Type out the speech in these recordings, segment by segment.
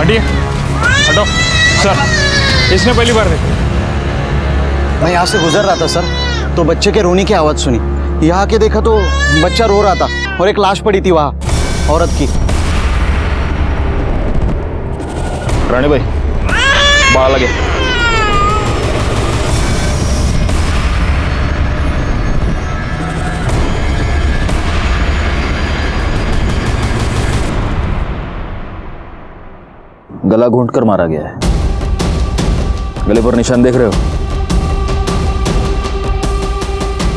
हटिए, हटो सर। इसने पहली बार देखा। मैं यहाँ से गुजर रहा था सर, तो बच्चे के रोने की आवाज़ सुनी। यहाँ के देखा तो बच्चा रो रहा था और एक लाश पड़ी थी वहाँ, औरत की। रानी भाई, बाहर लगे। गला घोंटकर मारा गया है। गले पर निशान देख रहे हो?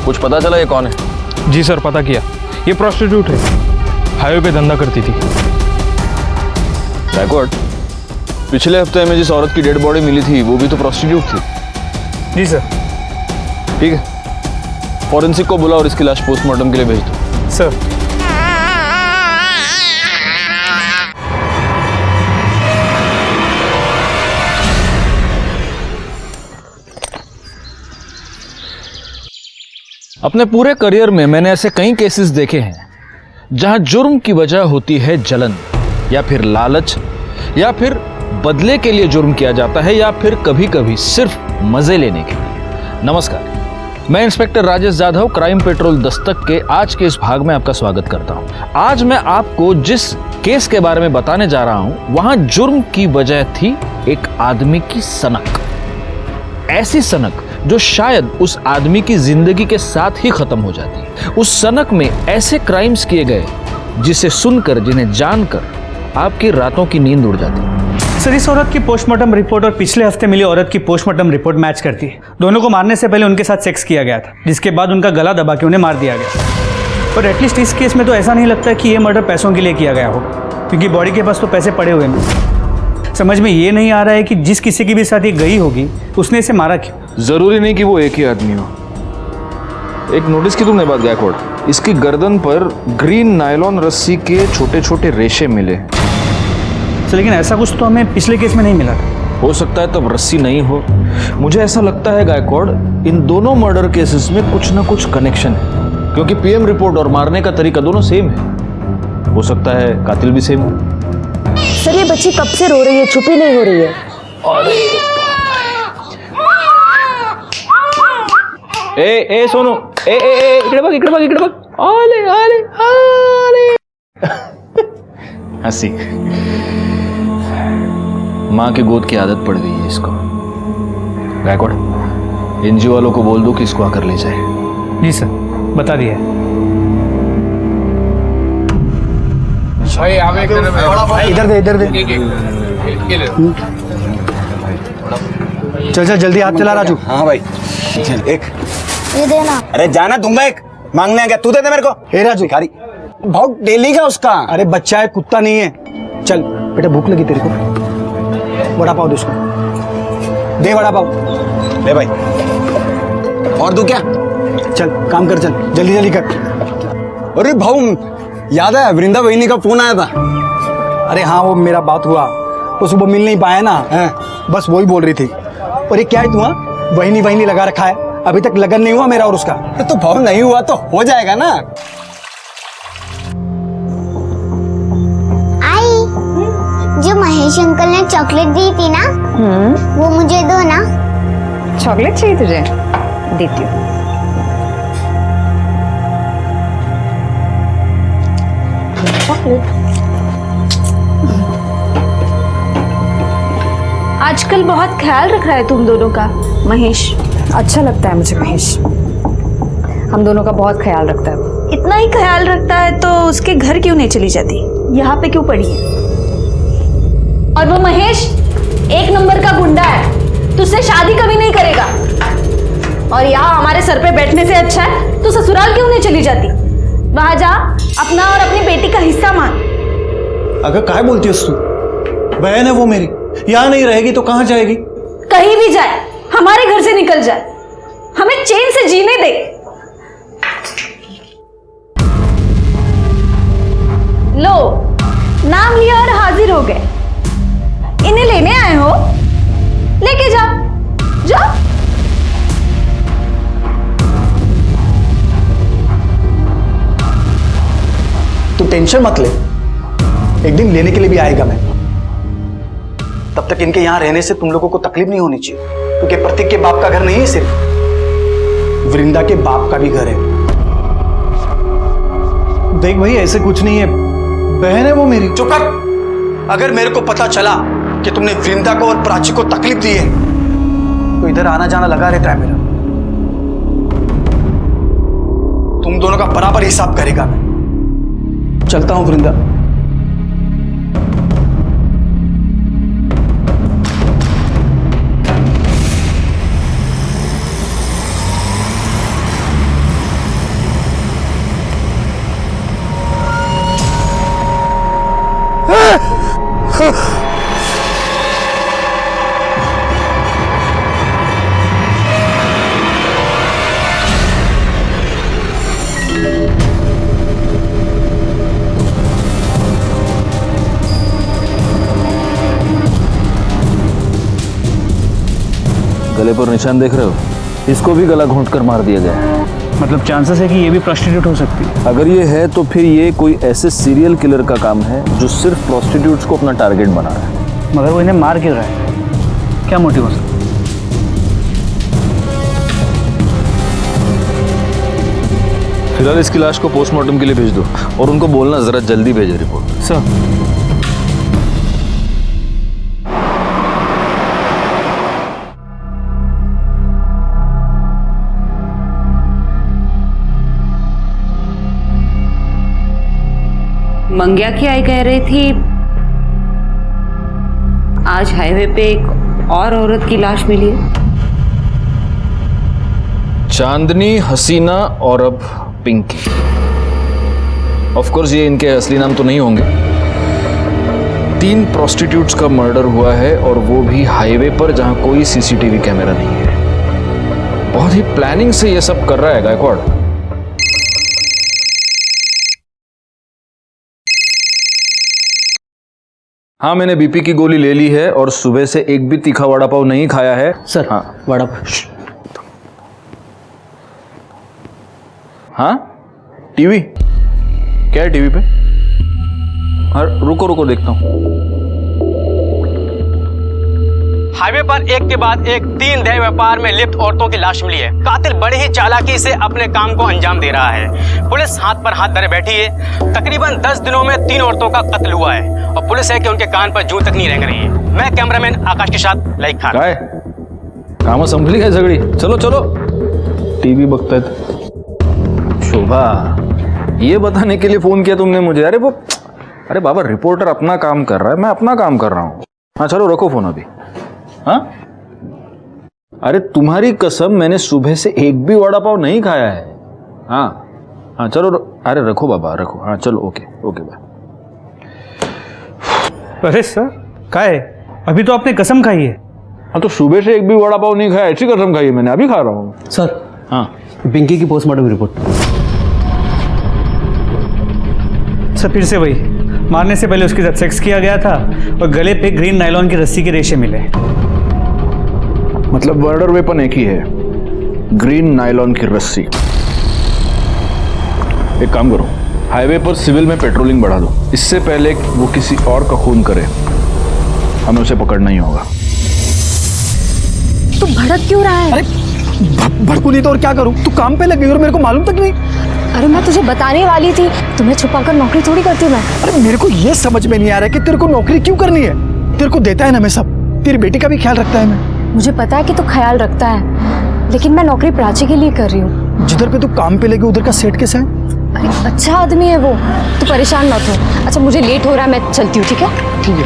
कुछ पता चला ये कौन है? जी सर, पता किया। ये प्रोस्टिट्यूट है, हाईवे पे धंधा करती थी। बैकवर्ड, पिछले हफ्ते में जिस औरत की डेड बॉडी मिली थी वो भी तो प्रोस्टिट्यूट थी। जी सर। ठीक है, फॉरेंसिक को बुला और इसकी लाश पोस्टमार्टम के लिए भेज दो। सर। अपने पूरे करियर में मैंने ऐसे कई केसेस देखे हैं जहां जुर्म की वजह होती है जलन, या फिर लालच, या फिर बदले के लिए जुर्म किया जाता है, या फिर कभी कभी सिर्फ मजे लेने के लिए। नमस्कार, मैं inspector Rajesh Jadhav, crime petrol Dastak के आज के इस भाग में आपका स्वागत करता हूं। आज मैं आपको जिस केस के बारे में बताने जा रहा हूं, वहां जुर्म की वजह थी एक आदमी की सनक। ऐसी सनक जो शायद उस आदमी की जिंदगी के साथ ही खत्म हो जाती। उस सनक में ऐसे क्राइम्स किए गए जिसे सुनकर, जिन्हें जानकर आपकी रातों की नींद उड़ जाती। सर, इस औरत की पोस्टमार्टम रिपोर्ट और पिछले हफ्ते मिली औरत की पोस्टमार्टम रिपोर्ट मैच करती है। दोनों को मारने से पहले उनके साथ सेक्स किया गया था, जिसके बाद उनका गला दबा के उन्हें मार दिया गया। और एटलीस्ट इस केस में तो ऐसा नहीं लगता कि ये मर्डर पैसों के लिए किया गया हो, क्योंकि बॉडी के पास तो पैसे पड़े हुए हैं। समझ में ये नहीं आ रहा है कि जिस किसी के भी साथ ये गई होगी उसने इसे मारा क्यों। जरूरी नहीं कि वो एक ही आदमी हो। एक नोटिस की तुमने बात गायकवाड़, इसकी गर्दन पर ग्रीन नायलॉन रस्सी के छोटे छोटे रेशे मिले। सर, लेकिन ऐसा कुछ तो हमें पिछले केस में नहीं मिला था। हो सकता है तब रस्सी नहीं हो। मुझे ऐसा लगता है गायकवाड़, इन दोनों मर्डर केसेस में कुछ ना कुछ कनेक्शन है, क्योंकि पीएम रिपोर्ट और मारने का तरीका दोनों सेम है। हो सकता है कातिल भी सेम हो। सर, ये बच्ची कब से रो रही है, चुप ही नहीं हो रही है। ए सोनू, इकडे बघ, इकडे बघ, इकडे बघ। आले आले आले। हंसी। माँ की गोद की आदत पड़ गई है इसको। गायकवाड़, एनजीओ वालों को बोल दो कि इसको आकर ले जाए। जी सर, बता दिया। इधर दे, इधर दे। चल चल जल्दी, हाथ चला राजू। हाँ भाई, चल एक। ये देना। अरे जाना दूंगा, एक मांगने आ गया, तू दे दे मेरे को। हे राजू, भिखारी बहुत डेली का उसका। अरे बच्चा है, कुत्ता नहीं है। चल बेटा, भूख लगी तेरे को, वड़ा पाव दे उसको, दे वड़ा पाव। ले भाई, और दू क्या? चल काम कर, चल जल्दी जल्दी कर। अरे भाऊ, याद है वृंदा बहनी का फोन आया था? अरे हाँ, वो मेरा बात हुआ, वो सुबह मिल नहीं पाया ना, बस वही बोल रही थी। और ये क्या है, तू वहीनी वहीनी लगा रखा है, अभी तक लगन नहीं हुआ मेरा और उसका। तो भाव नहीं हुआ तो हो जाएगा ना। आई, जो महेश अंकल ने चॉकलेट दी थी ना, वो मुझे दो ना। चॉकलेट चाहिए तुझे? देती हूँ। चॉकलेट। आजकल बहुत ख्याल रख रहा है तुम दोनों का महेश। अच्छा लगता है मुझे महेश, हम दोनों का बहुत ख्याल रखता है। इतना ही ख्याल रखता है तो उसके घर क्यों नहीं चली जाती, यहाँ पे क्यों पड़ी है? और वो महेश एक नंबर का गुंडा है, तुझसे शादी कभी नहीं करेगा। और यहाँ हमारे सर पे बैठने से अच्छा है तो ससुराल क्यों नहीं चली जाती? वहां जा, अपना और अपनी बेटी का हिस्सा मांग। अगर काय बोलती है तू? बहन है वो मेरी, यहाँ नहीं रहेगी तो कहाँ जाएगी? कहीं भी जाए, हमारे घर से निकल जाए, हमें चैन से जीने दे। लो, नाम लिया और हाजिर हो गए। इन्हें लेने आए हो, लेके जाओ, जाओ। तू टेंशन मत ले, एक दिन लेने के लिए भी आएगा मैं। तब तक इनके यहाँ रहने से तुम लोगों को तकलीफ नहीं होनी चाहिए, क्योंकि प्रतीक के बाप का घर नहीं है सिर्फ, वृंदा के बाप का भी घर है। देख भाई, ऐसे कुछ नहीं है, बहन है वो मेरी। चुप कर। अगर मेरे को पता चला कि तुमने वृंदा को और प्राची को तकलीफ दी है तो इधर आना जाना लगा रहता है मेरा। तुम दोनों का बराबर हिसाब करेगा मैं। चलता हूं वृंदा। गले पर निशान देख रहे हो? इसको भी गला घोंट कर मार दिया गया है। मतलब चांसेस है कि ये भी प्रोस्टिट्यूट हो सकती है। अगर ये है तो फिर ये कोई ऐसे सीरियल किलर का काम है जो सिर्फ प्रोस्टिट्यूट्स को अपना टारगेट बना रहा है। मगर वो इन्हें मार क्यों रहा है? क्या मोटिव हो सकता है? फिलहाल इसकी लाश को पोस्टमार्टम के लिए भेज दो और उनको बोलना जरा जल्दी भेजे रिपोर्ट। सर, मंग्या की आई कह रही थी आज हाईवे पे एक और औरत की लाश मिली है। चांदनी, हसीना और अब पिंकी। ऑफ कोर्स ये इनके असली नाम तो नहीं होंगे। 3 प्रोस्टिट्यूट्स का मर्डर हुआ है और वो भी हाईवे पर जहां कोई सीसीटीवी कैमरा नहीं है। बहुत ही प्लानिंग से ये सब कर रहा है गायकवाड़। हाँ, मैंने बीपी की गोली ले ली है और सुबह से एक भी तीखा वड़ा पाव नहीं खाया है। सर, हाँ, वड़ा पाव। हाँ, टीवी क्या है टीवी पे? हाँ, रुको रुको देखता हूँ। हाईवे पर एक के बाद एक 3 देह व्यापार में लिप्त औरतों की लाश मिली है। कातिल बड़ी ही चालाकी से अपने काम को अंजाम दे रहा है। पुलिस हाथ पर हाथ धरे बैठी है। तकरीबन 10 दिनों में 3 औरतों का कत्ल हुआ है और पुलिस है कि उनके कान पर जूं तक नहीं रेंग रही है। मैं कैमरामैन आकाश के साथ लाइक खान। काय काम संभली काय सगळी? चलो चलो, टीवी बघतायत। शोभा, ये बताने के लिए फोन किया तुमने मुझे? अरे बाबा, रिपोर्टर अपना काम कर रहा है, मैं अपना काम कर रहा हूँ। हाँ चलो, रखो फोन अभी। हाँ, अरे तुम्हारी कसम, मैंने सुबह से एक भी वड़ा पाव नहीं खाया है। हाँ हाँ चलो, अरे रखो बाबा, रखो। हाँ चलो, ओके ओके बाय। अरे सर, क्या है? अभी तो आपने कसम खाई है। हाँ तो सुबह से एक भी वड़ा पाव नहीं खाया, ऐसी कसम खाई है मैंने, अभी खा रहा हूँ। सर, हाँ, पिंकी की पोस्टमार्टम रिपोर्ट। सर, फिर से वही, मारने से पहले उसके साथ सेक्स किया गया था और गले पे ग्रीन नायलॉन की रस्सी के रेशे मिले। मतलब मर्डर वेपन एक ही है, ग्रीन नायलॉन की रस्सी। एक काम करो, हाईवे पर सिविल में पेट्रोलिंग बढ़ा दो। इससे पहले वो किसी और का खून करे, हमें उसे पकड़ना ही होगा। तू भड़क क्यों रहा है? अरे भड़कू नहीं तो और क्या करूं? तू काम पे लग गई और मेरे को मालूम तक नहीं। अरे मैं तुझे बताने वाली थी, तुम्हें छुपाकर नौकरी थोड़ी करती मैं। अरे मेरे को ये समझ में नहीं आ रहा है कि तेरे को नौकरी क्यों करनी है। तेरे को देता है ना मैं सब, तेरी बेटी का भी ख्याल रखता है मैं। मुझे पता है कि तू ख्याल रखता है, लेकिन मैं नौकरी प्राची के लिए कर रही हूँ। जिधर पे तू काम पे लगी उधर का सेट कैसा है? अरे अच्छा आदमी है वो, तू परेशान मत हो। अच्छा मुझे लेट हो रहा है, मैं चलती हूँ, ठीक है? ठीक है।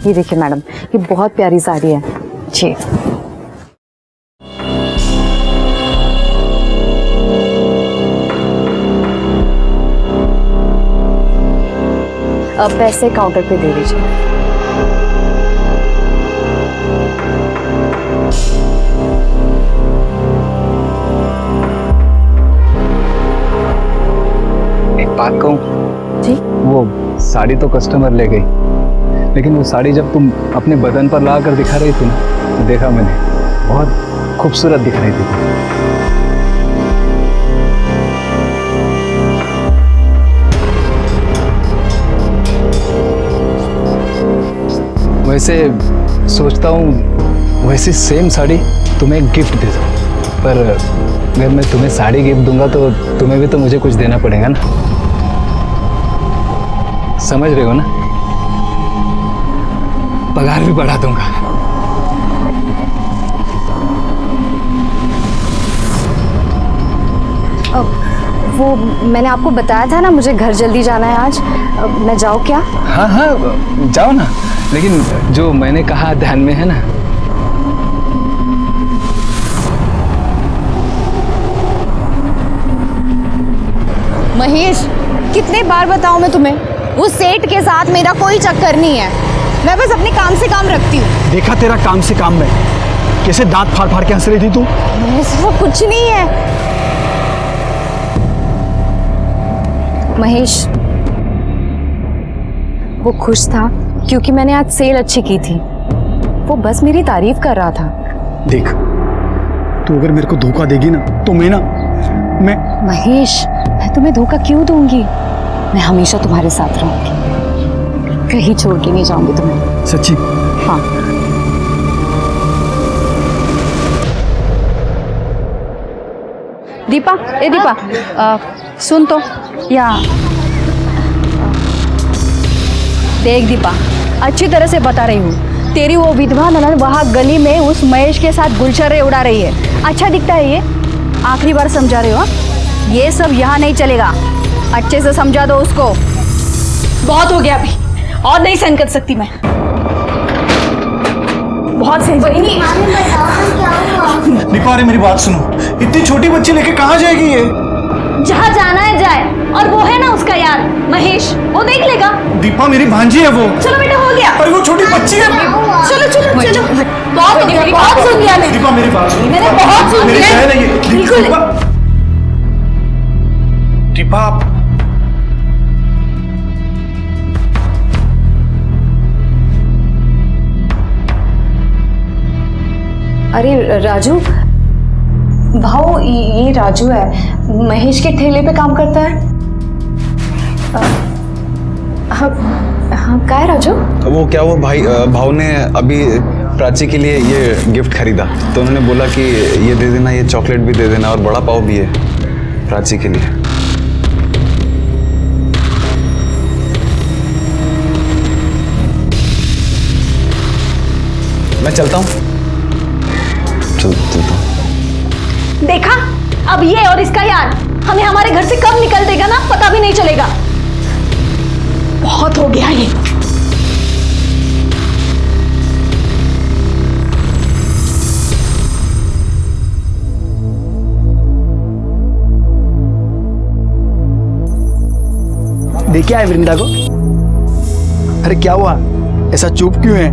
ये देखिए मैडम, ये बहुत प्यारी साड़ी है जी। अब पैसे काउंटर पे दे दीजिए। एक बात कहूँ? जी? वो साड़ी तो कस्टमर ले गई, लेकिन वो साड़ी जब तुम अपने बदन पर ला कर दिखा रही थी ना, तो देखा मैंने, बहुत खूबसूरत दिख रही थी। वैसे सोचता हूँ वैसी सेम साड़ी तुम्हें एक गिफ्ट दे दूँ, पर अगर मैं तुम्हें साड़ी गिफ्ट दूंगा तो तुम्हें भी तो मुझे कुछ देना पड़ेगा ना, समझ रहे हो ना? पगार भी बढ़ा दूंगा। वो मैंने आपको बताया था ना, मुझे घर जल्दी जाना है आज। मैं जाऊँ क्या? हाँ हाँ जाओ ना, लेकिन जो मैंने कहा ध्यान में है ना? महेश, कितने बार बताऊं मैं तुम्हें, उस सेठ के साथ मेरा कोई चक्कर नहीं है। मैं बस अपने काम से काम रखती हूँ। देखा तेरा काम से काम में, कैसे दांत फाड़ फाड़ के हंस रही थी तू। ऐसा कुछ नहीं है महेश। वो खुश था क्योंकि मैंने आज सेल अच्छी की थी। वो बस मेरी तारीफ कर रहा था। देख, तू अगर मेरे को धोखा देगी ना तो मैं महेश, मैं तुम्हें धोखा क्यों दूंगी? मैं हमेशा तुम्हारे साथ रहूंगी, कहीं छोड़ के नहीं जाऊंगी तुम्हें। सच्ची? हाँ। दीपा, ए दीपा, सुन तो, या देख दीपा, अच्छी तरह से बता रही हूँ, तेरी वो विधवा ननद वहाँ गली में उस महेश के साथ गुलछर्रे उड़ा रही है। अच्छा दिखता है ये? आखिरी बार समझा रहे हो? ये सब यहाँ नहीं चलेगा, अच्छे से समझा दो उसको। बहुत हो गया अभी, और नहीं सहन कर सकती मैं। बहुत सही बनी। दीपा, अरे मेरी बात सुनो, इतनी छोटी बच्ची लेके कहाँ जाएगी ये? जहाँ जाना है जाए, और वो है ना उसका यार महेश, वो देख लेगा। दीपा मेरी भांजी है वो। चलो बेटा, हो गया। अरे वो छोटी बच्ची है। चलो चलो चलो, बहुत हो गया, बहुत सुन लिया मैंने। दीपा मेरी बात सुनो, मैंने बहुत सुन मेरी लिया। बहन है ये। बिल्कुल। दीपा अरे राजू, भाऊ, ये राजू है, महेश के ठेले पे काम करता है। हाँ हाँ, क्या है राजू? वो क्या, वो भाव ने अभी प्राची के लिए ये गिफ्ट खरीदा, तो उन्होंने बोला कि ये दे देना, ये चॉकलेट भी दे देना, और बड़ा पाव भी है प्राची के लिए। मैं चलता हूँ। चलता हूँ। देखा, अब ये और इसका यार हमें हमारे घर से कब निकल देगा ना, पता भी नहीं चलेगा। बहुत हो गया ये। देखा है वृंदा को? अरे क्या हुआ, ऐसा चुप क्यों है?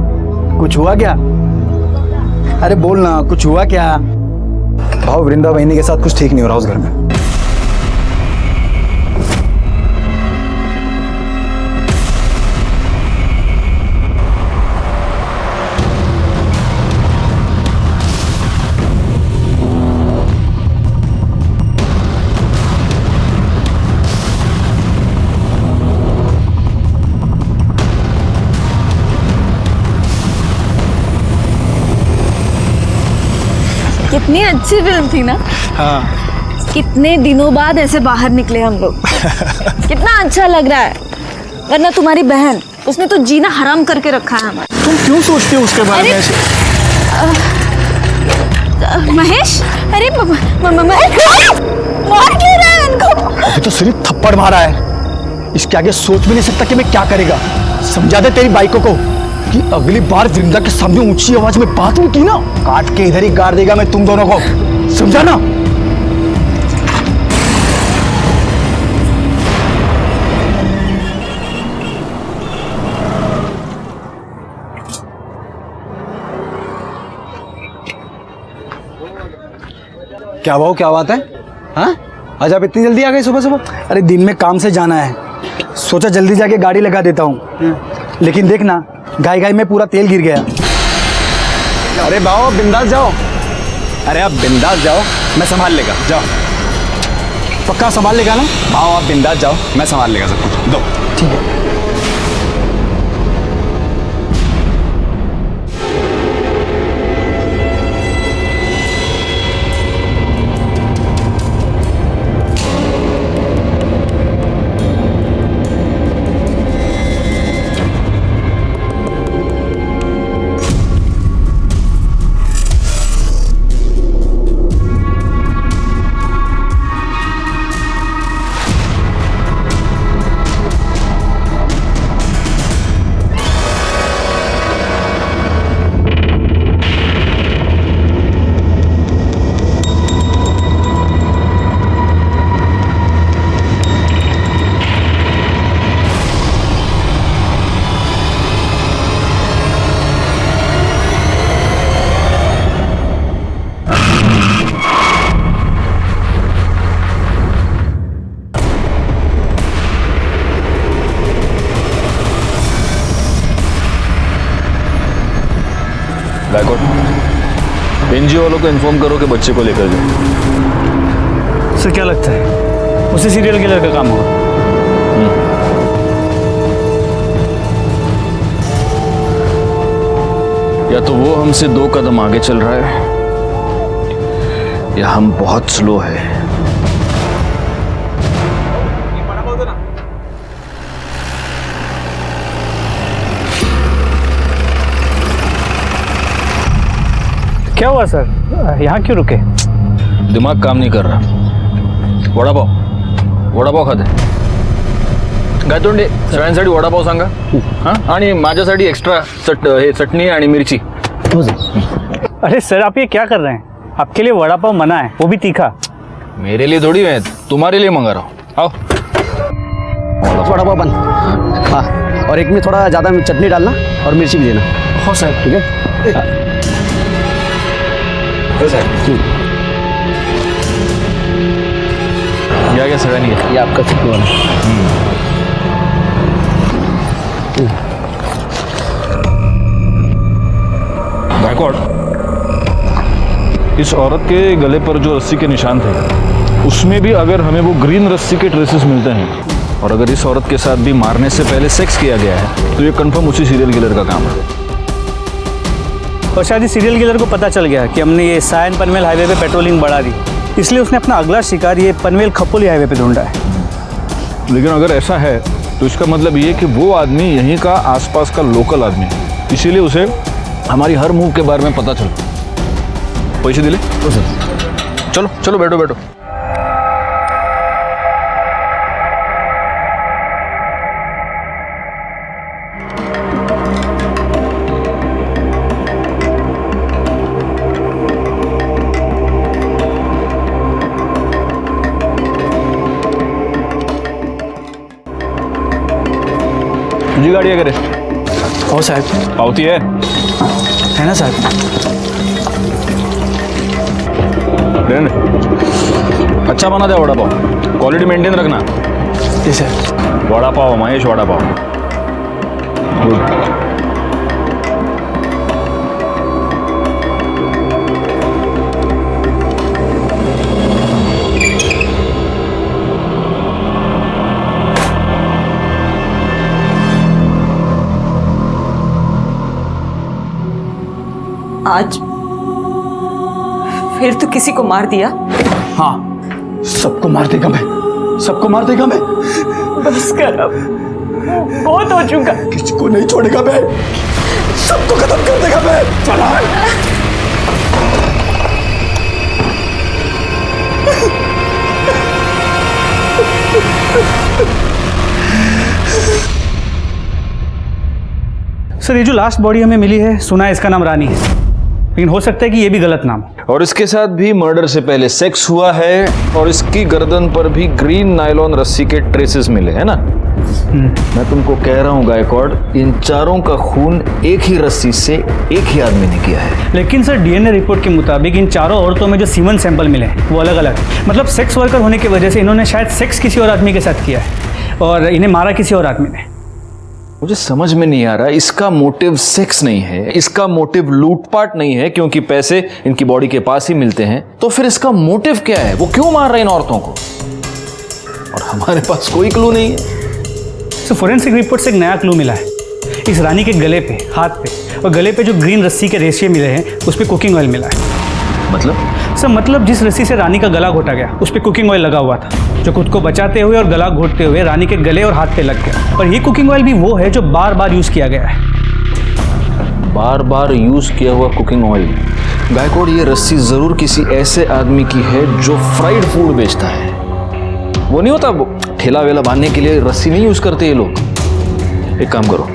कुछ हुआ क्या? अरे बोल ना, कुछ हुआ क्या? भाव, वृंदा बहनी के साथ कुछ ठीक नहीं हो रहा उस घर में। कितनी अच्छी फिल्म थी ना। हाँ। कितने दिनों बाद ऐसे बाहर निकले हम लोग। कितना अच्छा लग रहा है। वरना तुम्हारी बहन, उसने तो जीना हराम करके रखा है हमारा। तुम क्यों सोचती हो उसके बारे में ऐसे? महेश, अरे महेश, मार क्यों रहा है उनको? अभी तो सिर्फ थप्पड़ मारा है, इसके आगे सोच भी नहीं सकता कि मैं क्या करेगा। समझा दे तेरी बाइकों को कि अगली बार वृंदा के सामने ऊंची आवाज में बात नहीं की ना, काट के इधर ही गाड़ देगा मैं तुम दोनों को, समझा ना? क्या भाव, क्या बात है? हाँ, आज आप इतनी जल्दी आ गए सुबह सुबह? अरे दिन में काम से जाना है, सोचा जल्दी जाके गाड़ी लगा देता हूँ, लेकिन देखना गाय गाय में पूरा तेल गिर गया। अरे भाव, आप बिंदास जाओ। अरे आप बिंदास जाओ, मैं संभाल लेगा, जाओ। पक्का संभाल लेगा ना? भाव आप बिंदास जाओ, मैं संभाल लेगा सब कुछ, दो। ठीक है। गायकवाड़, एनजीओ वालों को इन्फॉर्म करो कि बच्चे को लेकर जाओ। सर क्या लगता है उसी सीरियल किलर का काम होगा? या तो वो हमसे 2 कदम आगे चल रहा है या हम बहुत स्लो है। क्या हुआ सर, यहाँ क्यों रुके? दिमाग काम नहीं कर रहा। वडापाव खाते गायतोंडे सगळ्यांसाठी वडापाव सांगा हां, आणि माझ्यासाठी एक्स्ट्रा चटणी आणि मिरची। अरे सर आप ये क्या कर रहे हैं? आपके लिए वड़ा पाव मना है, वो भी तीखा। मेरे लिए थोड़ी है, तुम्हारे लिए मंगा रहा हूँ। आओ वड़ा पाव बन। हाँ, और एक में थोड़ा ज़्यादा चटनी डालना और मिर्ची भी देना। हो सर, ठीक है। क्या सगळ्यांनी ये आपका चटनी वाला। गायकवाड़, इस औरत के गले पर जो रस्सी के निशान थे उसमें भी अगर हमें वो ग्रीन रस्सी के ट्रेसेस मिलते हैं और अगर इस औरत के साथ भी मारने से पहले सेक्स किया गया है तो ये कंफर्म उसी सीरियल किलर का काम है। और शायद इस सीरियल किलर को पता चल गया कि हमने ये सायन पनवेल हाईवे पे पेट्रोलिंग बढ़ा दी, इसलिए उसने अपना अगला शिकार ये पनवेल खपोली हाईवे पे ढूंढा है। लेकिन अगर ऐसा है तो इसका मतलब ये कि वो आदमी यहीं का आसपास का लोकल आदमी है, इसीलिए उसे हमारी हर मूव के बारे में पता चलता। पैसे दिले? चलो चलो बैठो बैठो। तुझी गाड़ी है करे? हो साहब। पावती है ना साहब? अच्छा बना दे वड़ा पाव, क्वालिटी मेंटेन रखना। जी सर। वड़ा पाव महेश, वड़ा पाव। गुड। आज फिर तो किसी को मार दिया? हाँ, सबको मार देगा मैं, सबको मार देगा मैं। बस कर अब, बहुत हो चुका। किसको नहीं छोड़ेगा मैं, सबको खत्म कर देगा मैं। चला सर ये जो लास्ट बॉडी हमें मिली है, सुना है इसका नाम रानी है, लेकिन हो सकता है कि ये भी गलत नाम हो। और इसके साथ भी मर्डर से पहले सेक्स हुआ है और इसकी गर्दन पर भी ग्रीन नायलॉन रस्सी के ट्रेसेस मिले हैं ना। मैं तुमको कह रहा हूँ गायकवाड़, इन चारों का खून एक ही रस्सी से एक ही आदमी ने किया है। लेकिन सर डीएनए रिपोर्ट के मुताबिक इन चारों औरतों में जो सीमन सैंपल मिले हैं वो अलग अलग, मतलब सेक्स वर्कर होने की वजह से इन्होंने शायद सेक्स किसी और आदमी के साथ किया है और इन्हें मारा किसी और आदमी ने। मुझे समझ में नहीं आ रहा, इसका मोटिव सेक्स नहीं है, इसका मोटिव लूटपाट नहीं है क्योंकि पैसे इनकी बॉडी के पास ही मिलते हैं, तो फिर इसका मोटिव क्या है? वो क्यों मार रहे हैं इन औरतों को? और हमारे पास कोई क्लू नहीं है। तो फोरेंसिक रिपोर्ट से एक नया क्लू मिला है। इस रानी के गले पे, हाथ पे और गले पे जो ग्रीन रस्सी के रेशे मिले हैं उस पर कुकिंग ऑयल मिला है। मतलब? सर मतलब जिस रस्सी से रानी का गला घोटा गया उस पर कुकिंग ऑयल लगा हुआ था, जो खुद को बचाते हुए और गला घोटते हुए रानी के गले और हाथ पे लग गया। और ये कुकिंग ऑयल भी वो है जो बार बार यूज़ किया गया है। बार बार यूज किया हुआ कुकिंग ऑयल। गायकवाड़, ये रस्सी जरूर किसी ऐसे आदमी की है जो फ्राइड फूड बेचता है। वो नहीं होता, वो ठेला वेला बांधने के लिए रस्सी नहीं यूज करते ये लोग। एक काम करो,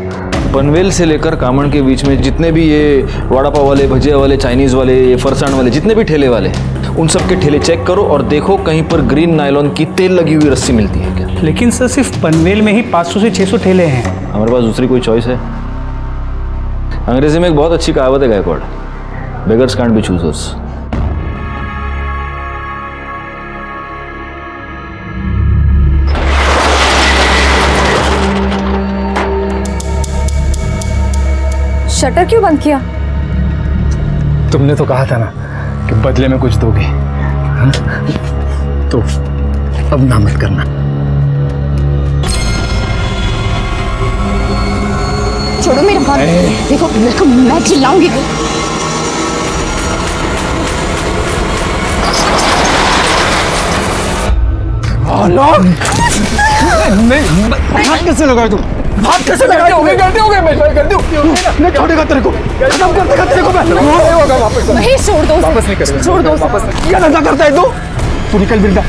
पनवेल से लेकर कामण के बीच में जितने भी ये वड़ा पाव वाले, भजिया वाले, चाइनीज वाले, ये फरसाण वाले, जितने भी ठेले वाले, उन सब के ठेले चेक करो और देखो कहीं पर ग्रीन नायलॉन की तेल लगी हुई रस्सी मिलती है क्या। लेकिन सर सिर्फ पनवेल में ही 500 से 600 ठेले हैं। हमारे पास दूसरी कोई चॉइस है? अंग्रेजी में एक बहुत अच्छी कहावत है Gaikwad, beggars can't be choosers. Shutter क्यों बंद किया? तुमने तो कहा था ना कि बदले में कुछ दोगे, हाँ? तो अब ना मत करना। छोड़ो मेरा हाथ। देखो मेरे को, मैं चिल्लाऊंगी। हाथ कैसे लगाए तुम? हाथ कैसे लगाए? गलती हो गई मैं छोड़ेगा तेरे को, खत्म कर देगा तेरे को मैं। वापस नहीं, छोड़ दो, वापस नहीं करेगा। छोड़ दो। क्या धंधा करता है तू निकल वृंदा।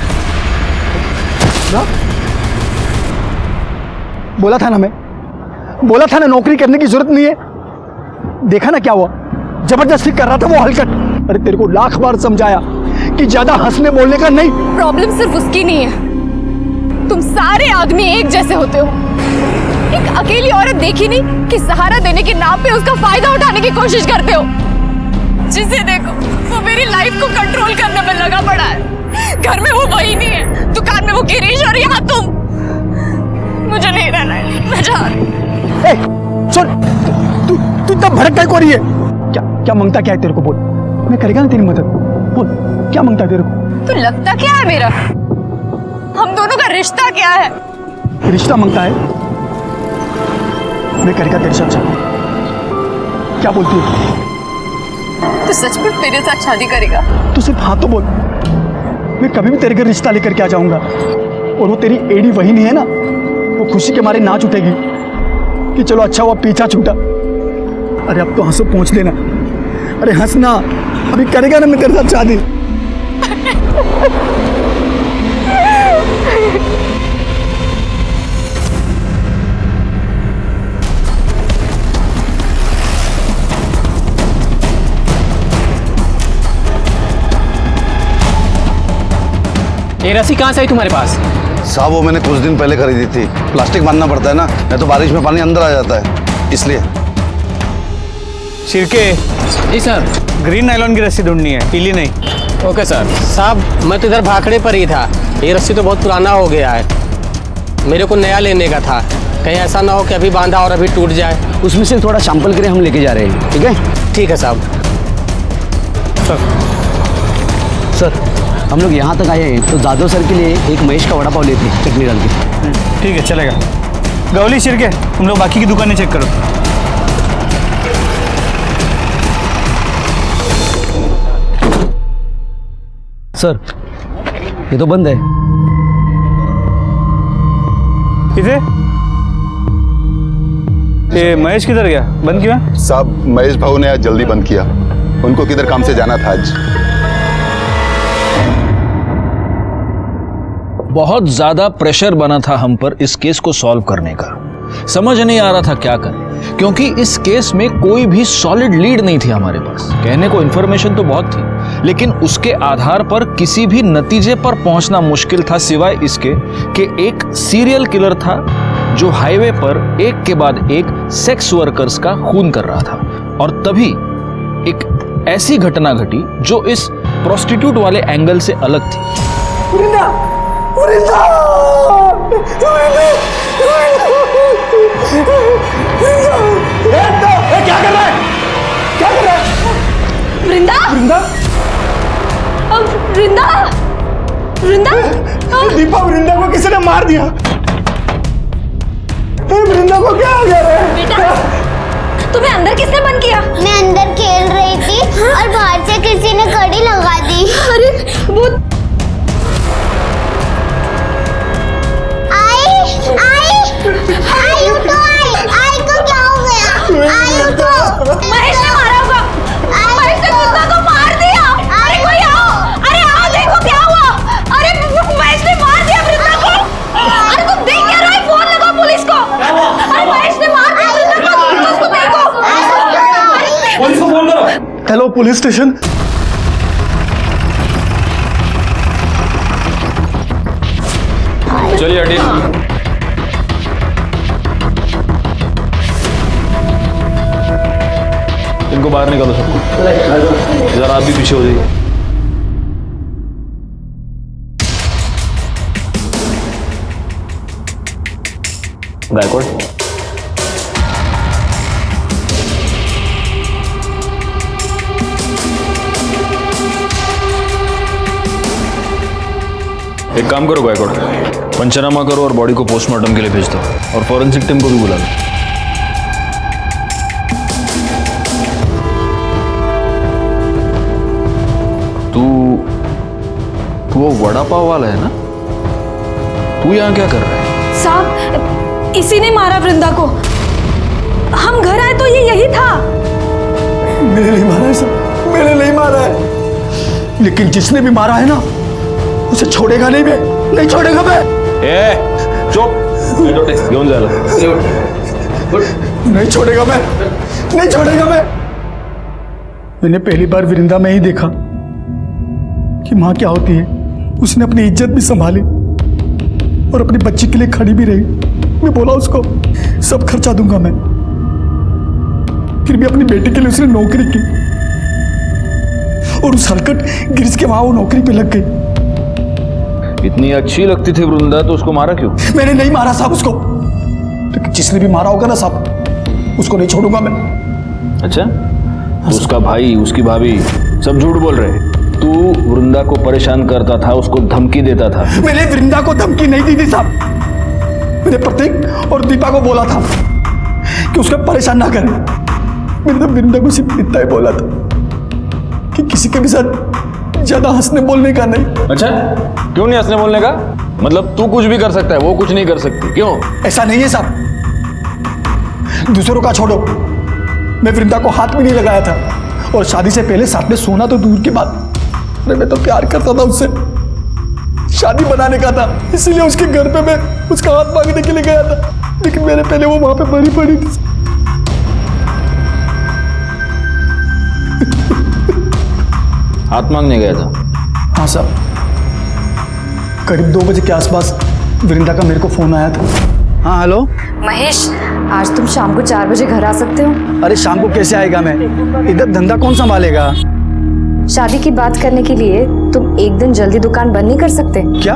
बोला था ना मैं, बोला था ना नौकरी करने की जरूरत नहीं है। देखा ना क्या हुआ, जबरदस्ती कर रहा था वो हलकट। अरे तेरे को लाख बार समझाया कि ज्यादा हंसने बोलने का नहीं। प्रॉब्लम सिर्फ उसकी नहीं है, तुम सारे आदमी एक जैसे होते हो। एक अकेली औरत देखी नहीं कि सहारा देने के नाम पे उसका फायदा उठाने की कोशिश करते हो। जिसे देखो वो मेरी लाइफ को कंट्रोल करने में लगा पड़ा है। घर में वो वही नहीं है, दुकान में वो गिरीश और यहाँ तुम। मुझे नहीं रहना है, मैं जा रही हूँ। सुन, तू इतना भड़क काय को रही है? क्या मांगता क्या है तेरे को? बोल, मैं करेगा ना तेरी मदद। बोल, क्या मांगता है तेरे को? तो लगता क्या है मेरा? हम दोनों का रिश्ता क्या है? रिश्ता मांगता है? मैं करेगा तेरे साथ शादी। क्या बोलती है? तो सचमुच मेरे साथ शादी करेगा? तू सिर्फ हाँ तो बोल, मैं कभी भी तेरे घर रिश्ता लेकर के आ जाऊंगा। और वो तेरी एडी वही नहीं है ना, वो खुशी के मारे नाच उठेगी कि चलो अच्छा हुआ पीछा छूटा। अरे अब तो हंसो पहुंच लेना। अरे हंसना, अभी करेगा ना मैं तेरे साथ शादी। ये रस्सी कहाँ से आई तुम्हारे पास? साहब वो मैंने कुछ दिन पहले खरीदी थी। प्लास्टिक बांधना पड़ता है ना, नहीं तो बारिश में पानी अंदर आ जाता है, इसलिए। शिरके। जी सर। ग्रीन नायलॉन की रस्सी ढूंढनी है, पीली नहीं। Okay sir. साहब मैं तो इधर भाखड़े पर ही था, ये रस्सी तो बहुत पुराना हो गया है, मेरे को नया लेने का था। कहीं ऐसा ना हो कि अभी बांधा और अभी टूट जाए। उसमें से थोड़ा सैंपल के लिए हम लेके जा रहे हैं, ठीक है? ठीक है साहब। सर हम लोग यहाँ तक आए हैं तो जादव सर के लिए एक महेश का वड़ा पाव लेते हैं, चटनी डाल के। ठीक है, चलेगा। गौली, शिरके, तुम लोग बाकी की दुकानें चेक करो। सर ये तो बंद है। किसे? ये महेश किधर गया? बंद क्यों है? साहब महेश भाऊ ने आज जल्दी बंद किया, उनको किधर काम से जाना था आज। बहुत ज्यादा प्रेशर बना था हम पर इस केस को सॉल्व करने का। समझ नहीं आ रहा था क्या करें, क्योंकि इस केस में कोई भी सॉलिड लीड नहीं थी हमारे पास। कहने को इंफॉर्मेशन तो बहुत थी, लेकिन उसके आधार पर किसी भी नतीजे पर पहुंचना मुश्किल था, सिवाय इसके कि एक सीरियल किलर था जो हाईवे पर एक के बाद एक सेक्स वर्कर्स का खून कर रहा था। और तभी एक ऐसी घटना घटी जो इस प्रोस्टिट्यूट वाले एंगल से अलग थी। क्या कर रहा है? क्या कर रहा है? वृंदा, वृंदा, वृंदा, वृंदा। दीपा, वृंदा को किसी ने मार दिया। वृंदा को क्या हो गया रे? बेटा, तुम्हें अंदर किसने बंद किया? मैं अंदर खेल रही थी और बाहर से किसी ने कड़ी लगा दी। अरे वो आई को क्या हो गया? आई को महेश ने मारा होगा। महेश ने कुत्ता को मार दिया। अरे कोई आओ, अरे आओ, देखो क्या हुआ। अरे महेश ने मार दिया वृंदा को। अरे तुम देख क्या रहे हो? फोन लगाओ पुलिस को। अरे महेश ने मार दिया वृंदा को, उसको देखो। पुलिस को फोन करो। Hello police station. चलिए हटिए। इनको बाहर निकालो सबको। जरा आप भी पीछे हो जाइए। गायकवाड़, एक काम करो गायकवाड़, पंचनामा करो और बॉडी को पोस्टमार्टम के लिए भेज दो और फॉरेंसिक टीम को भी बुला लो। तू वो वड़ा पाव वाला है ना? तू यहाँ क्या कर रहा है? साहब, इसी ने मारा वृंदा को। हम घर आए तो ये यही था। मैंने नहीं मारा है सर, मैंने नहीं मारा है। लेकिन जिसने भी मारा है ना, उसे छोड़ेगा नहीं मैं, नहीं छोड़ेगा मैं। चुप, घेऊन जायला। नहीं छोड़ेगा मैं, नहीं छोड़ेगा मैं। मैंने पहली बार वृंदा में ही देखा कि माँ क्या होती है। उसने अपनी इज्जत भी संभाली और अपनी बच्ची के लिए खड़ी भी रही। मैं बोला उसको सब खर्चा दूंगा मैं, फिर भी अपनी बेटी के लिए उसने नौकरी की और उस हलकट गिरिश के वहां वो नौकरी पे लग गई। इतनी अच्छी लगती थी वृंदा तो उसको मारा क्यों? मैंने नहीं मारा साहब उसको, लेकिन जिसने भी मारा होगा ना साहब, उसको नहीं छोड़ूंगा मैं। अच्छा, तो उसका भाई, उसकी भाभी सब झूठ बोल रहे हैं। तू वृंदा को परेशान करता था, उसको धमकी देता था। मैंने वृंदा को धमकी नहीं दी थी साहब। मैंने प्रतीक और दीपा को बोला था कि उसको परेशान ना करें। मैंने तो वृंदा को सिर्फ इतना ही बोला था कि किसी के भी साथ ज्यादा हंसने बोलने का नहीं। अच्छा, क्यों नहीं हंसने बोलने का? मतलब तू कुछ भी कर सकता है, वो कुछ नहीं कर सकती, क्यों? ऐसा नहीं है साहब, दूसरों का छोड़ो, मैं वृंदा को हाथ भी नहीं लगाया था और शादी से पहले साथ में सोना तो दूर की बात, अरे मैं तो प्यार करता था उससे, शादी बनाने का था, इसीलिए उसके घर पे मैं उसका हाथ मांगने के लिए गया था। लेकिन मेरे पहले वो वहां पे मरी पड़ी थी। हाथ मांगने गया था? हाँ साहब, करीब 2 बजे के आसपास वृंदा का मेरे को फोन आया था। हाँ हेलो महेश, आज तुम शाम को 4 बजे घर आ सकते हो? अरे शाम को कैसे आएगा मैं, इधर धंधा कौन संभालेगा? शादी की बात करने के लिए तुम एक दिन जल्दी दुकान बंद नहीं कर सकते? क्या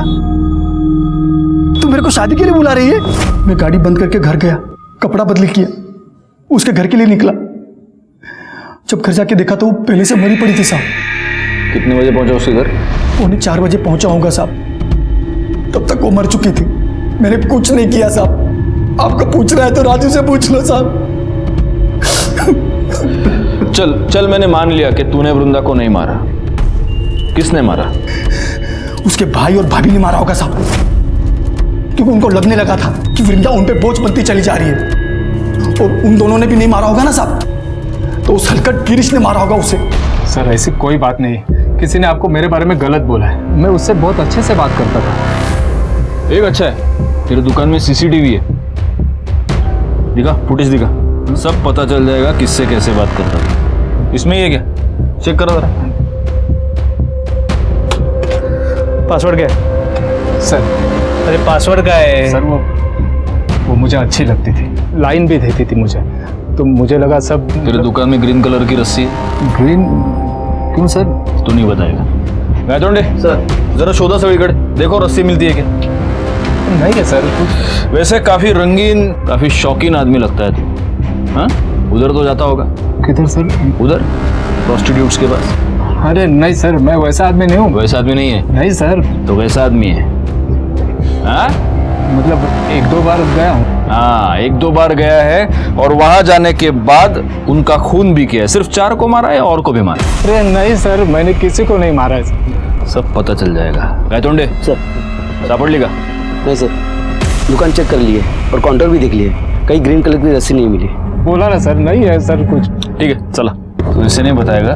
तू मेरे को शादी के लिए बुला रही है? मैं गाड़ी बंद करके घर गया, कपड़ा बदली किया, उसके घर के लिए निकला। जब घर जाके देखा तो वो पहले से मरी पड़ी थी साहब। कितने बजे पहुंचा उसके घर? 3:45 बजे पहुंचा होगा साहब। तब तक वो मर चुकी थी। मैंने कुछ नहीं किया साहब। आपको पूछ रहा है तो राजू से पूछ लो साहब। चल चल, मैंने मान लिया कि तूने वृंदा को नहीं मारा। किसने मारा? उसके भाई और भाभी ने मारा होगा साहब, क्योंकि उनको लगने लगा था कि वृंदा उन पे बोझ बनती चली जा रही है। और उन दोनों ने भी नहीं मारा होगा ना साहब, तो उस हलकट गिरीश ने मारा होगा उसे। सर ऐसी कोई बात नहीं, किसी ने आपको मेरे बारे में गलत बोला है। मैं उससे बहुत अच्छे से बात करता था। एक अच्छा है, तेरे दुकान में सीसीटीवी है, दिखा, फुटेज दिखा, सब पता चल जाएगा किससे कैसे बात करता था। इसमें ये क्या, चेक करो जरा। पासवर्ड क्या है? सर अरे पासवर्ड क्या है? सर वो मुझे अच्छी लगती थी, लाइन भी देती थी मुझे, तो मुझे लगा सब। तेरे दुकान में ग्रीन कलर की रस्सी है? ग्रीन क्यों सर? तू नहीं बताएगा। गायतोंडे सर, जरा शोधा सगळीकडे, देखो रस्सी मिलती है क्या? नहीं है सर। वैसे काफी रंगीन, काफी शौकीन आदमी लगता है तू। हाँ, उधर तो जाता होगा। किधर सर? उधर प्रोस्टिट्यूट्स के पास। अरे नहीं सर, मैं वैसा आदमी नहीं हूँ। वैसा आदमी नहीं है? नहीं सर। तो वैसा आदमी है? हाँ, मतलब 1-2 बार गया हूँ। हाँ, 1-2 बार गया है और वहां जाने के बाद उनका खून भी किया है। सिर्फ 4 को मारा है या और को भी मारा? अरे नहीं सर, मैंने किसी को नहीं मारा है। सब पता चल जाएगा। गायतोंडे सर, सापड़ गा? नहीं सर, दुकान चेक कर लिए और काउंटर भी देख लिए, कहीं ग्रीन कलर की रस्सी नहीं मिली। बोला ना सर, नहीं है सर कुछ। ठीक है, चला। तो इसे नहीं बताएगा,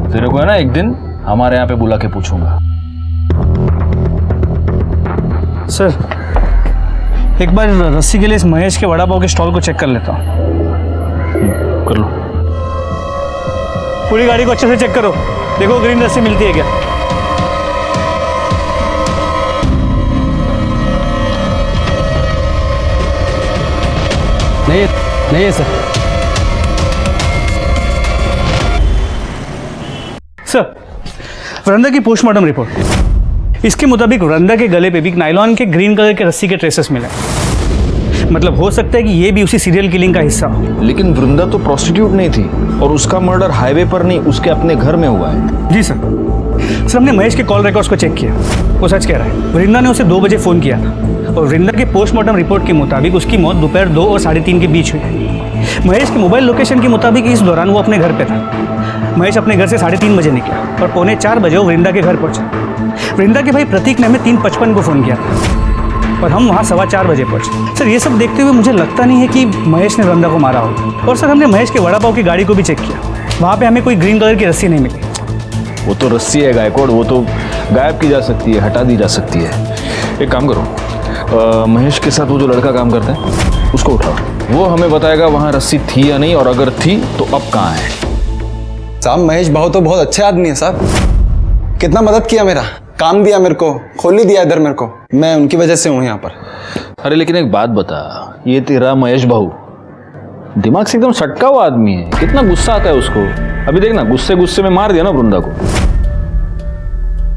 तेरे को है ना एक दिन हमारे यहाँ पे बुला के पूछूंगा। सर, एक बार रस्सी के लिए इस महेश के वड़ा पाव के स्टॉल को चेक कर लेता हूँ। कर लो। पूरी गाड़ी को अच्छे से चेक करो, देखो ग्रीन रस्सी मिलती है क्या। नहीं है सर। सर, वृंदा की पोस्टमार्टम रिपोर्ट, इसके मुताबिक वृंदा के गले पे भी नायलॉन के ग्रीन कलर के रस्सी के ट्रेसेस मिले। मतलब हो सकता है कि ये भी उसी सीरियल किलिंग का हिस्सा हो। लेकिन वृंदा तो प्रोस्टिट्यूट नहीं थी और उसका मर्डर हाईवे पर नहीं उसके अपने घर में हुआ है। जी सर हमने महेश के कॉल रिकॉर्ड्स को चेक किया, वो सच कह रहा है। वृंदा ने उसे 2 बजे फ़ोन किया था और वृंदा के पोस्टमार्टम रिपोर्ट के मुताबिक उसकी मौत दोपहर 2 और 3:30 के बीच हुई है। महेश के मोबाइल लोकेशन के मुताबिक इस दौरान वो अपने घर पे था। महेश अपने घर से 3:30 बजे निकला और 3:45 बजे वो वृंदा के घर पहुंचा। वृंदा के भाई प्रतीक ने हमें 3:55 को फ़ोन किया था और हम वहाँ 4:15 बजे पहुंचे। सर ये सब देखते हुए मुझे लगता नहीं है कि महेश ने वृंदा को मारा होगा। और सर हमने महेश के वड़ा पाव की गाड़ी को भी चेक किया, वहाँ पे हमें कोई ग्रीन कलर की रस्सी नहीं मिली। वो तो रस्सी है गायकवाड़, वो तो गायब की जा सकती है, हटा दी जा सकती है। एक काम करो, महेश के साथ वो जो लड़का काम करता है उसको उठाओ, वो हमें बताएगा वहाँ रस्सी थी या नहीं, और अगर थी तो अब कहाँ है। साहब महेश भाव तो बहुत अच्छे आदमी है साहब, कितना मदद किया, मेरा काम दिया, मेरे को खोल ही दिया इधर मेरे को, मैं उनकी वजह से हूँ यहाँ पर। अरे लेकिन एक बात बता, ये तेरा महेश भाऊ दिमाग से एकदम सटका हुआ आदमी है, कितना गुस्सा आता है उसको। अभी देखना गुस्से में मार दिया ना वृंदा को।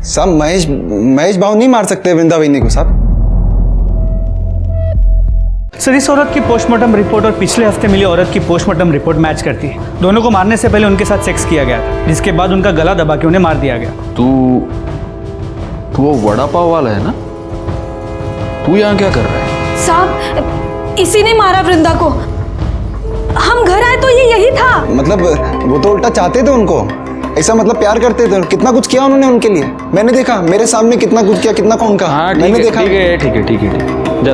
साहब महेश भाऊ नहीं मार सकते वृंदा वहीनी को साहब। सर इस औरत की पोस्टमार्टम रिपोर्ट और पिछले हफ्ते मिली औरत की पोस्टमार्टम रिपोर्ट मैच करती है। दोनों को मारने से पहले उनके साथ सेक्स किया गया था, जिसके बाद उनका गला दबा के उन्हें मार दिया गया। तू वो वड़ा पाव वाला है ना, तू यहाँ क्या कर रहा है? साहब इसी ने मारा वृंदा को, हम घर आए तो ये यही था। मतलब वो तो उल्टा चाहते थे उनको, ऐसा मतलब प्यार करते थे, कितना कुछ किया उन्होंने उनके लिए, मैंने देखा, मेरे सामने कितना कुछ किया, कितना कौन का। हाँ मैंने देखा। ठीक है जा।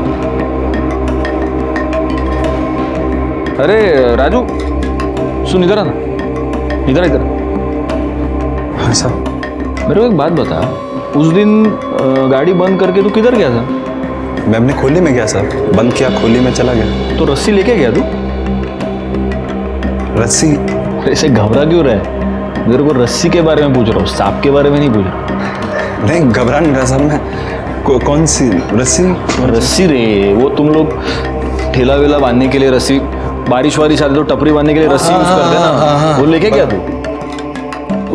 अरे राजू सुन, इधर आना, इधर। हाँ साहब। मेरे को एक बात बता, उस दिन गाड़ी बंद करके तू किधर गया था? मैं अपने खोली में गया साहब, बंद किया, खोली में चला गया। तो रस्सी लेके गया तू? रस्सी? ऐसे घबरा क्यों रहा है? मेरे को रस्सी के बारे में पूछ रहा हूँ, सांप के बारे में नहीं पूछ रहा। नहीं घबरा नहीं रहा साहब मैं। कौन सी रस्सी? रस्सी रे, वो तुम लोग ठेला वेला बांधने के लिए रस्सी, बारिश वारिश आती तो टपरी बांधने के लिए रस्सी यूज करते ना, वो लेके गया तू?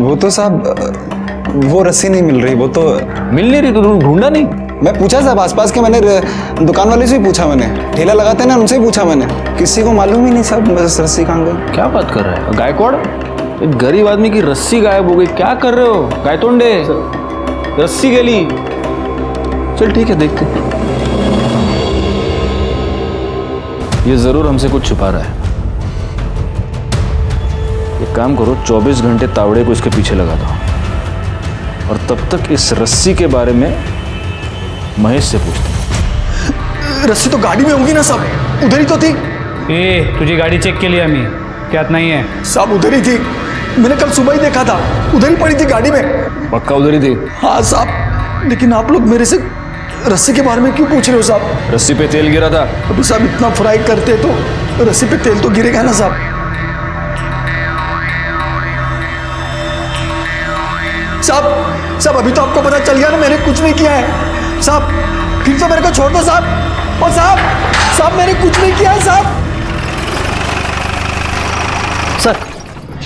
वो तो साहब वो रस्सी नहीं मिल रही, वो तो मिल नहीं रही, तो ढूंढा नहीं? मैं पूछा साहब आसपास के, मैंने दुकान वाले से भी पूछा, मैंने ठेला लगाते ना उनसे ही पूछा मैंने, किसी को मालूम ही नहीं साहब बस रस्सी कहाँ गई। क्या बात कर रहा है गायकवाड़? एक गरीब आदमी की रस्सी गायब हो गई, क्या कर रहे हो गायतोंडे? रस्सी गली। चल ठीक है, देखते। ये जरूर हमसे कुछ छुपा रहा है। एक काम करो, 24 घंटे तावड़े को इसके पीछे लगा दो और तब तक इस रस्सी के बारे में महेश से पूछते। रस्सी तो गाड़ी में होगी ना साहब, उधर ही तो थी। तुझी गाड़ी चेक के लिए हमें क्या इतना ही है? साहब उधर ही थी, मैंने कल सुबह ही देखा था, उधर ही पड़ी थी गाड़ी में। पक्का उधर ही थी? हाँ साहब, लेकिन आप लोग मेरे से रस्सी के बारे में क्यों पूछ रहे हो साहब? रस्सी पे तेल गिरा था। अभी साहब इतना फ्राई करते तो रस्सी पे तेल तो गिरेगा ना साहब। साहब अभी तो आपको पता चल गया ना मैंने कुछ नहीं किया है साहब, फिर तो मेरे को छोड़ दो साहब। और साहब मैंने कुछ नहीं किया है साहब। सर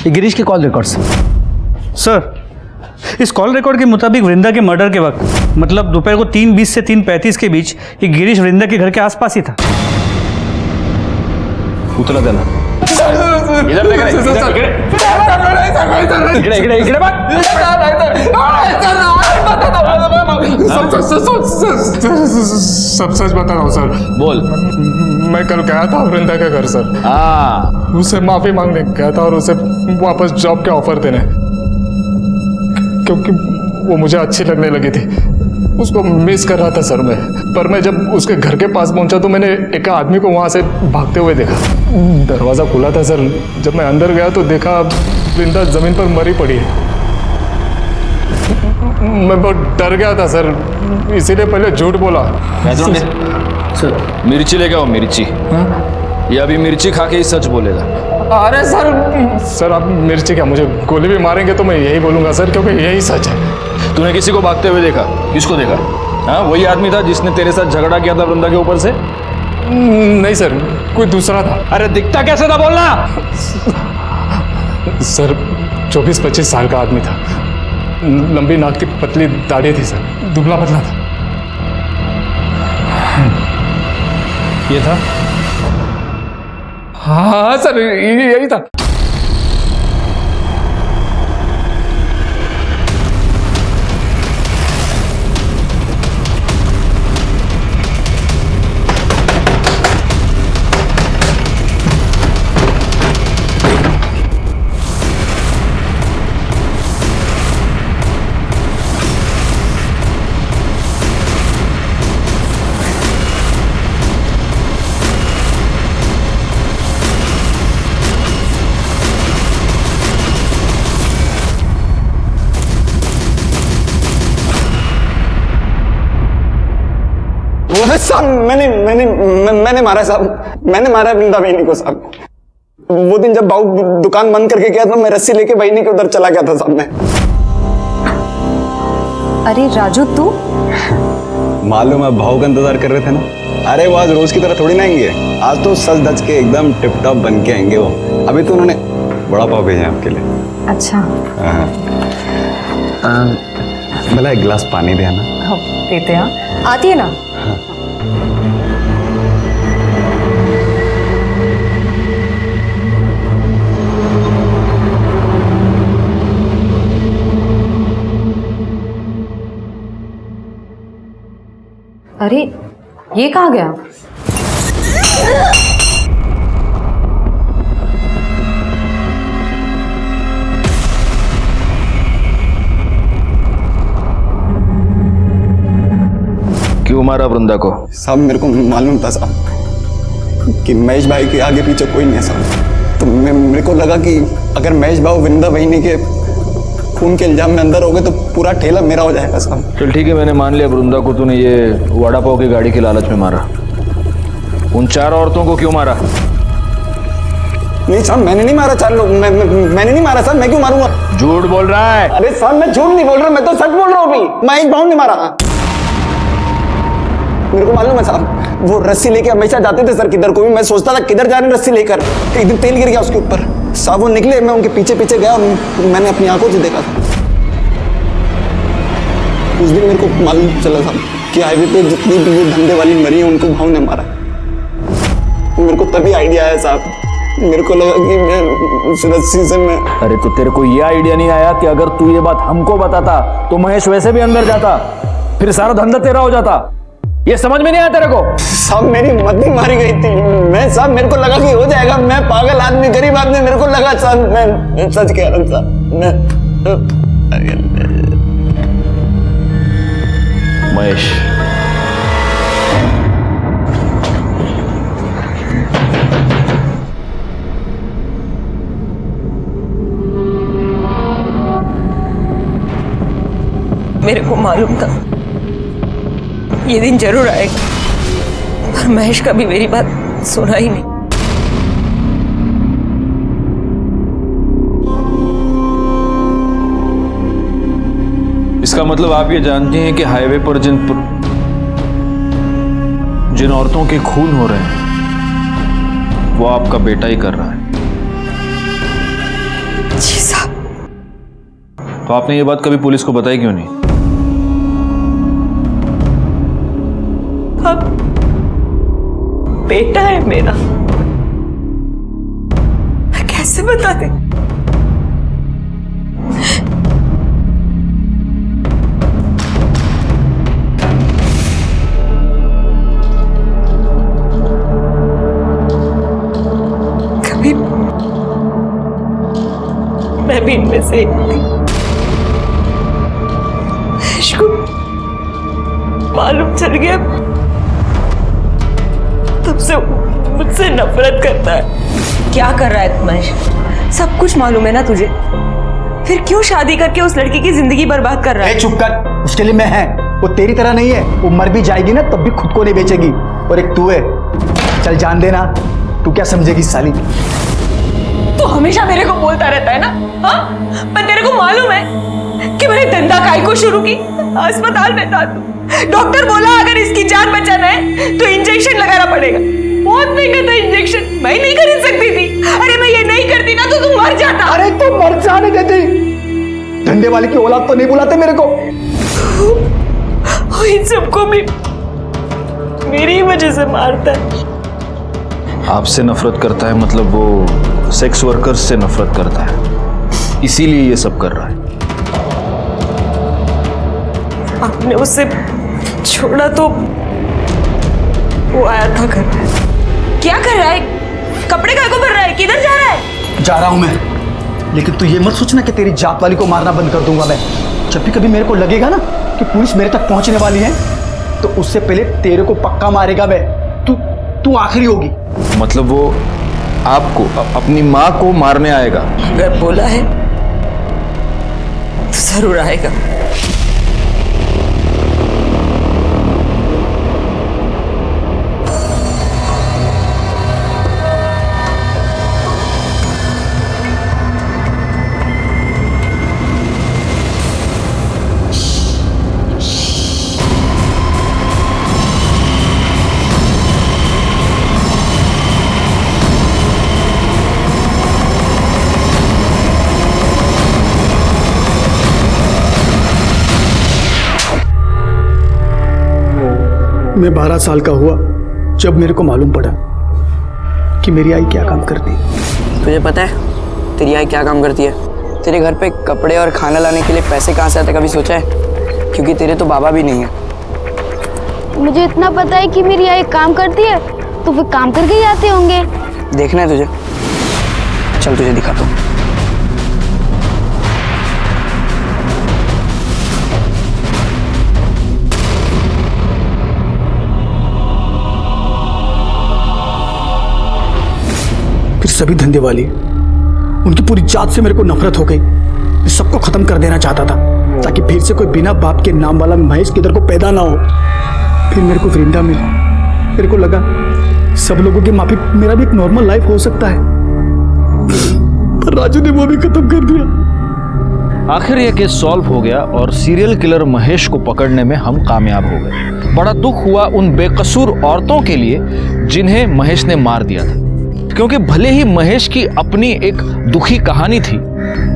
ये गिरीश के कॉल रिकॉर्ड्स। सर इस कॉल रिकॉर्ड के मुताबिक वृंदा के मर्डर के वक्त, मतलब दोपहर को 3:20 से 3:35 के बीच, ये गिरीश वृंदा के घर के आसपास ही था। उतला देना इधर देख रहे, सब सच बता रहा हूँ सर। बोल। मैं कल गया था वृंदा के घर सर। उससे माफी मांगने गया था और उसे वापस जॉब के ऑफर देने, क्योंकि वो मुझे अच्छी लगने लगी थी, उसको मिस कर रहा था सर मैं। पर मैं जब उसके घर के पास पहुंचा तो मैंने एक आदमी को वहां से भागते हुए देखा। दरवाज़ा खुला था सर, जब मैं अंदर गया तो देखा वृंदा जमीन पर मरी पड़ी है। मैं बहुत डर गया था सर, इसीलिए पहले झूठ बोला। सर मिर्ची लेके आओ, मिर्ची। ये अभी मिर्ची खा के ही सच बोलेगा। अरे सर आप मिर्ची क्या, मुझे गोली भी मारेंगे तो मैं यही बोलूंगा सर, क्योंकि यही सच है। तूने किसी को भागते हुए देखा? किसको देखा? हाँ वही आदमी था जिसने तेरे साथ झगड़ा किया था वृंदा के ऊपर से? नहीं सर, कोई दूसरा था। अरे दिखता कैसे था बोलना? सर 24-25 साल का आदमी था, लंबी नाक की पतली दाढ़ी थी सर, दुबला पतला था। ये था हाँ सर, यही था। साहब मैंने मारा साहब, मैंने मारा वृंदा बहनी को साहब। वो दिन जब बाबू दुकान बंद करके गया था, मैं रस्सी लेके बहनी के उधर चला गया था साहब मैं। अरे राजू तू? मालूम है, भाव का इंतजार कर रहे थे ना। अरे वो आज रोज की तरह थोड़ी ना आएंगे, आज तो सज धज के एकदम टिप टॉप बन के आएंगे वो। अभी तो उन्होंने बड़ा पाव भेजा आपके लिए। अच्छा भला एक गिलास पानी दे ना। देते हैं, आती है ना। अरे ये कहाँ गया? क्यों मारा वृंदा को? साहब मेरे को मालूम था साहब कि महेश भाई के आगे पीछे कोई नहीं है साहब। तो मेरे को लगा कि अगर महेश भाई वृंदा बहनी के खून के इल्जाम में अंदर हो गए तो पूरा ठेला मेरा हो जाएगा साहब। चल ठीक है, मैंने मान लिया वृंदा को तूने ये वड़ा पाव की गाड़ी की लालच में मारा। उन 4 औरतों को क्यों मारा? नहीं साहब, मैंने नहीं मारा 4 लोग। मैंने नहीं मारा साहब, मैं क्यों मारूंगा? झूठ बोल रहा है। अरे साहब मैं झूठ नहीं बोल रहा, मैं तो सच बोल रहा हूँ। अभी महेश भाव ने मारा। मेरे को मालूम है साहब, वो रस्सी लेके हमेशा जाते थे सर किधर को भी। मैं सोचता था किधर जा रहे रस्सी लेकर, एक दिन तेल गिर गया उसके ऊपर साहब। वो निकले, मैं उनके पीछे पीछे गया और मैंने अपनी आंखों से देखा था। उस दिन मेरे को मालूम चला साहब कि हाईवे पे जितनी भी ये धंधे वाली मरी है उनको भाव ने मारा। मेरे को तभी आइडिया आया साहब। मेरे को लगा कि मैं उस रस्सी से मैं। अरे तो तेरे को ये आइडिया नहीं आया कि अगर तू ये बात हमको बताता तो महेश वैसे भी अंदर जाता, फिर सारा धंधा तेरा हो जाता? ये समझ में नहीं आया तेरे को? साहब मेरी मती मारी गई थी। मैं साहब मेरे को लगा कि हो जाएगा। मैं पागल आदमी, गरीब आदमी, मेरे को लगा साहब, मैं सच कह रहा हूँ साहब। महेश, मेरे को मालूम था ये दिन जरूर आएगा, पर महेश का भी मेरी बात सुना ही नहीं। इसका मतलब आप ये जानती हैं कि हाईवे पर जिन औरतों के खून हो रहे हैं वो आपका बेटा ही कर रहा है। जी साहब। तो आपने ये बात कभी पुलिस को बताई क्यों नहीं? अब बेटा है मेरा, मैं कैसे बता दे? कभी मैं भी इनमें से एक थी। इसको मालूम चल गया, तब से मुझसे नफरत करता है। क्या कर रहा है महेश? सब कुछ मालूम है ना तुझे, फिर क्यों शादी करके उस लड़की की जिंदगी बर्बाद कर रहा है? चुप कर, उसके लिए मैं है, वो तेरी तरह नहीं है। वो मर भी जाएगी ना तब भी खुद को नहीं बेचेगी। और एक तू है, चल जान देना, तू क्या समझेगी साली? तू हमेशा मेरे को बोलता रहता है ना, हाँ? पर तेरे को मालूम है कि मैंने धंधा काय को शुरू की? अस्पताल में था तू, डॉक्टर बोला अगर इसकी जान बचाना है तो इंजेक्शन लगाना पड़ेगा। बहुत महंगा था इंजेक्शन, मैं नहीं खरीद सकती थी। अरे मैं ये नहीं करती ना तो तू मर जाता। अरे तू मर जाने देती, धंधे वाले की औलाद तो नहीं बुलाते मेरे को। इन सबको भी मेरी वजह से मारता है। आपसे नफरत करता है मतलब वो सेक्स वर्कर्स से नफरत करता है, इसीलिए ये सब कर रहा है। आपने उसे छोड़ा तो वो आया था घर में। क्या कर रहा है? कपड़े का को भर रहा है? किधर जा रहा है? जा रहा हूं मैं, लेकिन तू ये मत सोचना कि तेरी जात वाली को मारना बंद कर दूंगा मैं। जब भी कभी मेरे को लगेगा ना कि पुलिस मेरे तक पहुंचने वाली है तो उससे पहले तेरे को पक्का मारेगा मैं। तू आखिरी होगी। मतलब वो आपको अपनी माँ को मारने आएगा? अगर बोला है तो जरूर आएगा। मैं 12 साल का हुआ जब मेरे को मालूम पड़ा कि मेरी आई क्या काम करती है। तुझे पता है तेरी आई क्या काम करती है? तेरे घर पे कपड़े और खाना लाने के लिए पैसे कहाँ से आते कभी सोचा है? क्योंकि तेरे तो बाबा भी नहीं है। मुझे इतना पता है कि मेरी आई काम करती है तो फिर काम करके ही आते होंगे। देखना है तुझे? चल तुझे दिखाता हूँ। फिर सभी धंधे वाली, उनकी पूरी जात से मेरे को नफरत हो गई। मैं सबको खत्म कर देना चाहता था ताकि फिर से कोई बिना बाप के नाम वाला महेश किधर को पैदा ना हो। फिर मेरे को वृंदा मिली। मेरे को लगा सब लोगों के माफी मेरा भी एक नॉर्मल लाइफ हो सकता है, पर राजू ने वो भी खत्म कर दिया। आखिर यह केस सॉल्व हो गया और सीरियल किलर महेश को पकड़ने में हम कामयाब हो गए। बड़ा दुख हुआ उन बेकसूर औरतों के लिए जिन्हें महेश ने मार दिया था, क्योंकि भले ही महेश की अपनी एक दुखी कहानी थी,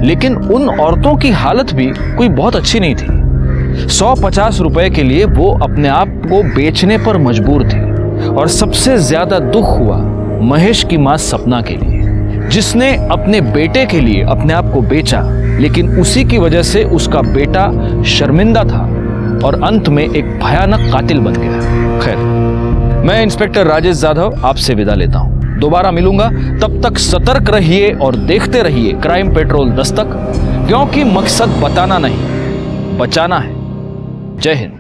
लेकिन उन औरतों की हालत भी कोई बहुत अच्छी नहीं थी। 150 रुपए के लिए वो अपने आप को बेचने पर मजबूर थी। और सबसे ज्यादा दुख हुआ महेश की मां सपना के लिए, जिसने अपने बेटे के लिए अपने आप को बेचा, लेकिन उसी की वजह से उसका बेटा शर्मिंदा था और अंत में एक भयानक कातिल बन गया। खैर, मैं इंस्पेक्टर राजेश यादव आपसे विदा लेता हूं। दोबारा मिलूंगा, तब तक सतर्क रहिए और देखते रहिए क्राइम पेट्रोल दस्तक, क्योंकि मकसद बताना नहीं, बचाना है। जय हिंद।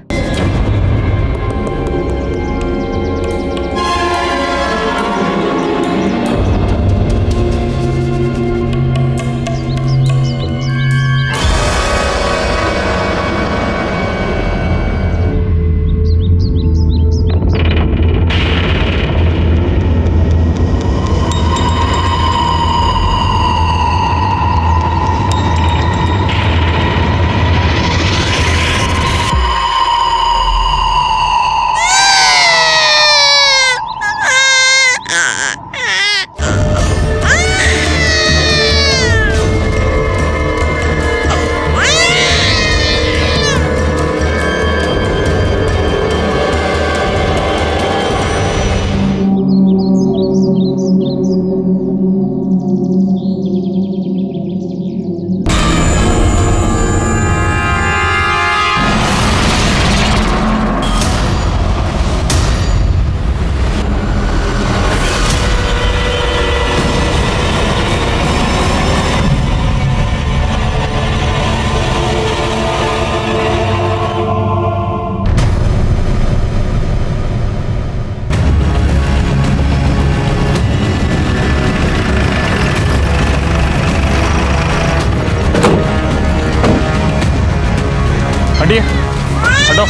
हटिए, हटो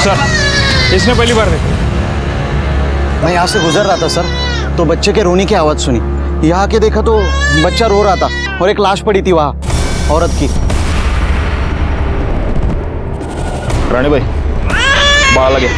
सर, इसने पहली बार देखा। मैं यहाँ से गुजर रहा था सर, तो बच्चे के रोने की आवाज़ सुनी। यहाँ के देखा तो बच्चा रो रहा था और एक लाश पड़ी थी वहाँ, औरत की। रानी भाई, बाहर लगे।